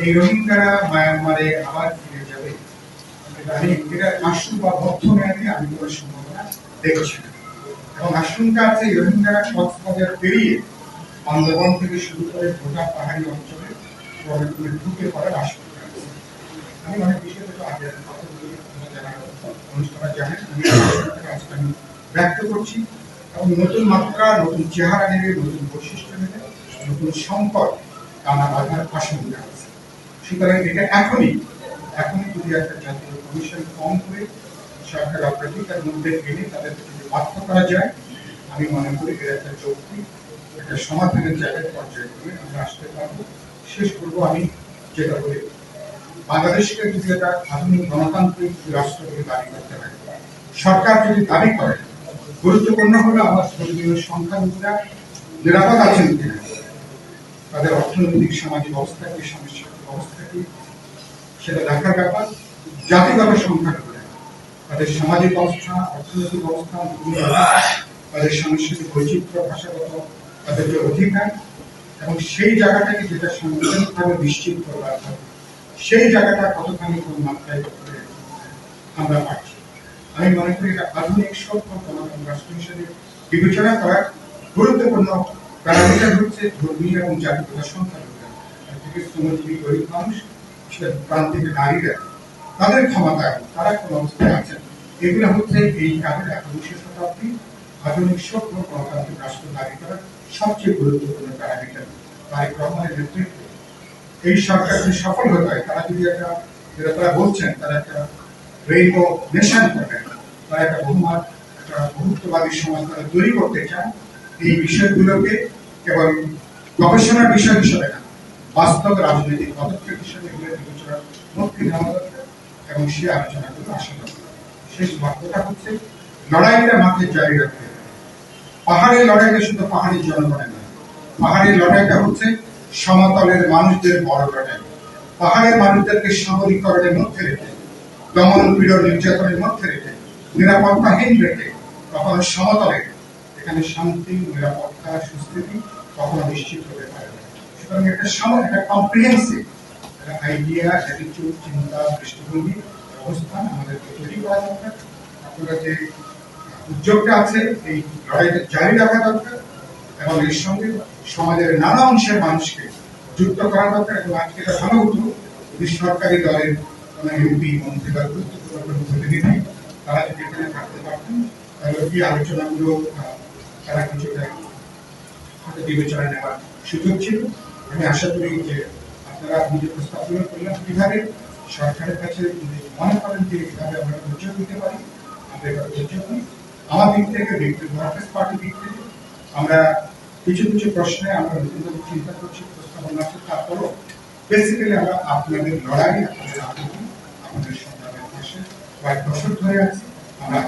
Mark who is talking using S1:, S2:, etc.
S1: এই রোহিঙ্গারা মায়ানমারে আবার ফিরে যাবে, এটা আশু বা বর্তমানে আমি কোনো সম্ভাবনা দেখছি না। এবং আশঙ্কা আছে এই রোহিঙ্গারা কক্সবাজার পেরিয়ে বান্দরবন থেকে শুরু করে গোটা পাহাড়ি অঞ্চলে ঢুকে পড়ার আশঙ্কা আছে। আমি অনেক বিষয় আগে অনুষ্ঠানে জানেন আমি ব্যক্ত করছি, এবং নতুন মাত্রা, নতুন চেহারা নেবে, নতুন বৈশিষ্ট্য নেবে, নতুন সম্পদ টানা বাঁধার আশঙ্কা আছে। সুতরাং এটা এখনই যদি একটা জাতীয় কমিশন ফর্ম করে সরকার অগ্রাধিকার মধ্যে এনে তাদেরকে যদি বাধ্য করা যায়, আমি মনে করি এর একটা যৌক্তিক একটা সমাধানের জায়গায় পর্যায়ক্রমে আমরা আসতে পারবো। শেষ করবো আমি যেটা বলি, বাংলাদেশকে যদি একটা আধুনিক গণতান্ত্রিক রাষ্ট্র বলে দাবি করতে পারে, সরকার যদি দাবি করে, গুরুত্বপূর্ণ হলো আমার ধর্মীয় সংখ্যালঘুরা নিরাপদ আছেন কিনা, তাদের অর্থনৈতিক সামাজিক অবস্থা কি, সাংস্কৃতিক অবস্থা কি, সেটা দেখার ব্যাপার। জাতিগত সংখ্যালঘুরা তাদের সামাজিক অবস্থা, অর্থনৈতিক অবস্থা, তাদের সাংস্কৃতিক বৈচিত্র্য, ভাষাগত তাদের যে অধিকার, এবং সেই জায়গাটাকে যেটা সাংবিধানিকভাবে নিশ্চিত করা হবে, সেই জায়গাটা কতখানি কোন মাত্রায় আমরা পাচ্ছি। আমি মনে করি এটা আধুনিক সভ্য গণতন্ত্র রাষ্ট্র হিসেবে বিবেচনা করার গুরুত্বপূর্ণ প্যারামিটার হচ্ছে ধর্মীয় এবং জাতিগত সংখ্যালঘুরা, শ্রমজীবী গরিব মানুষ, প্রান্তিক নারীরা, তাদের ক্ষমতা, তারা কোন অবস্থায় আছেন, এগুলো হচ্ছে এই কাজের 21 শতাব্দী আধুনিক সভ্য গণতান্ত্রিক রাষ্ট্র দাবি করার সবচেয়ে গুরুত্বপূর্ণ প্যারামিটার। তারেক রহমানের নেতৃত্বে এই সরকার যদি সফল হতে হয়, তারা যদি একটা, যেটা তারা বলছেন, তারা একটা রেইনবো নেশন করবেন, তারা একটা একটা বহুত্ববাদী সমাজ তারা তৈরি করতে চান, এই বিষয়গুলোকে কেবল গবেষণার বিষয় হিসেবে না, বাস্তব রাজনৈতিক পদক্ষেপ হিসেবে বিবেচনার মধ্যে নেওয়া দরকার, এবং সে আলোচনাগুলো আসা দরকার। শেষ বাক্যটা হচ্ছে, লড়াইটা মাঠে জারি রাখতে হবে। পাহাড়ের লড়াইটা শুধু পাহাড়ি জনগণের নয়, পাহাড়ের লড়াইটা হচ্ছে সমতলের মানুষদের বড় লড়াই। পাহাড়ের মানুষদেরকে সামরিকরণের মধ্যে রেখে, দমন পীড়ন নির্যাতনের মধ্যে রেখে, নিরাপত্তাহীন রেখে, কখনো সমতলে এখানে শান্তি, নিরাপত্তা, সুস্থিতি কখনো নিশ্চিত হতে পারে না। সুতরাং একটা কম্প্রিহেন্সিভ আইডিয়া, অ্যাটিটিউড, চিন্তা, দৃষ্টিভঙ্গি, অবস্থান আমাদেরকে তৈরি করা দরকার। আপনারা যে উদ্যোগটা আছে, এই লড়াইটা জারি রাখা দরকার, এবং এর সঙ্গে সমাজের নানা অংশের মানুষকে যুক্ত করা দরকার। এবং আজকে এটা ভালো হতো যদি সরকারি দলের কোন এমপি, মন্ত্রী বা গুরুত্বপূর্ণ প্রতিনিধি তারা যদি এখানে থাকতে পারতেন, তাহলে এই আলোচনাগুলো তারা কিছুটা হয়তো বিবেচনা নেওয়ার সুযোগ ছিল। আমি আশা করি যে আপনারা নিজের প্রস্তাবগুলো করলেন, কিভাবে সরকারের কাছে যদি মনে করেন যে কিভাবে আমরা উদ্যোগ দিতে পারি, আমরা এবার উদ্যোগ নিই। আমার দিক থেকে, ওয়ার্কার্স পার্টির দিক থেকে আমরা কিছু প্রশ্নে আমরা নতুনভাবে চিন্তা করছি, প্রস্তাবনা আছে। তারপরও বেসিক্যালি আমরা আপনাদের লড়াই, আপনাদের আন্দোলন, আমাদের সরকারের পাশে কয়েক বছর ধরে আছি, আমরা